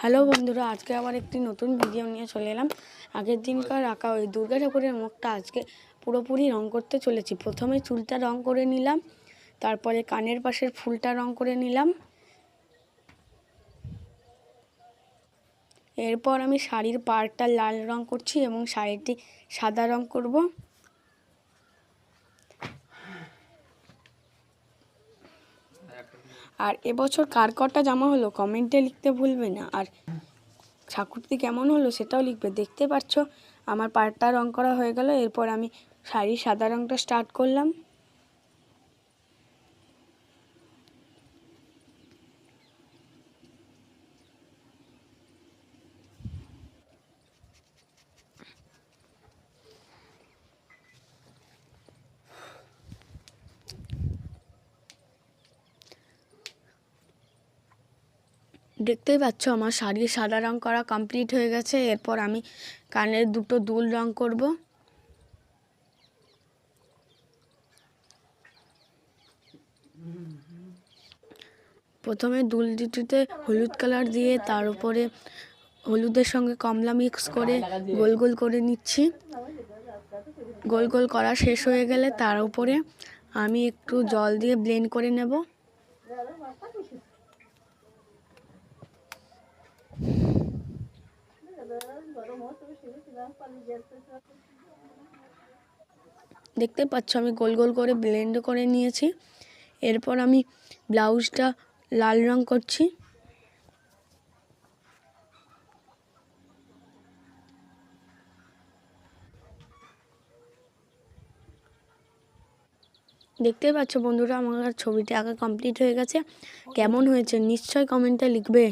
Hello বন্ধুরা, আজকে আবার একটি নতুন ভিডিও নিয়ে চলে এলাম। আগের দিনকার আঁকা ওই দুর্গা ঠাকুরের মুখটা আজকে পুরোপুরি রং করতে চলেছি। প্রথমে চুলটা রং করে নিলাম, তারপরে কানের পাশের ফুলটা রং করে নিলাম। এরপর আমি শাড়ির পাড়টা লাল রং করছি এবং শাড়িটি সাদা রং করব। আর এবছর কার কটা জামা হলো কমেন্টে লিখতে ভুলবে না। আর ঠাকুরটি কেমন হলো সেটাও লিখবে। দেখতে পাচ্ছ আমার পাড়টা রং করা হয়ে গেল। এরপর আমি শাড়ির সাদা রংটা স্টার্ট করলাম। দেখতেই পাচ্ছ আমার শাড়ির সাদা রং করা কমপ্লিট হয়ে গেছে। এরপর আমি কানের দুটো দুল রং করব। প্রথমে দুল দুটিতে হলুদ কালার দিয়ে তার উপরে হলুদের সঙ্গে কমলা মিক্স করে গোল গোল করে নিচ্ছি। গোল গোল করা শেষ হয়ে গেলে তার উপরে আমি একটু জল দিয়ে ব্লেন্ড করে নেব। দেখতে পাচ্ছ আমি গোল গোল করে ব্লেন্ড করে নিয়েছি। এরপর আমি ব্লাউজটা লাল রং করছি। দেখতে পাচ্ছ বন্ধুরা, আমার ছবিটা আঁকা কমপ্লিট হয়ে গেছে। কেমন হয়েছে নিশ্চয়ই কমেন্টে লিখবে।